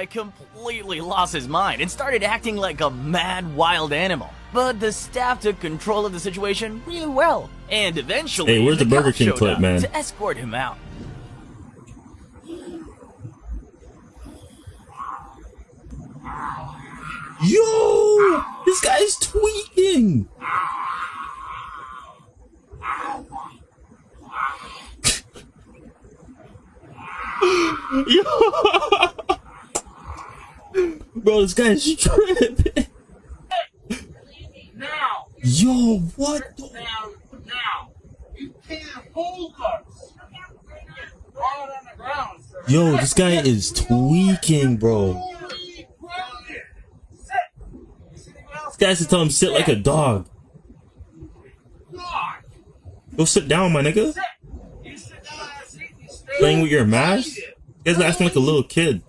completely lost his mind and started acting like a mad wild animal. But the staff took control of the situation really well, and eventually Hey, where's the Burger cops King showed clip, up man? to escort him out. Yo, this guy's tweaking. Yo. Bro, this guy's tripping. Now. Yo, what? Now. You can't hold us. Fall on the ground, sir. Yo, this guy is tweaking, bro. This guy should tell him sit like a dog. Go sit down, my nigga. Playing with your mask? You guys are acting like a little kid.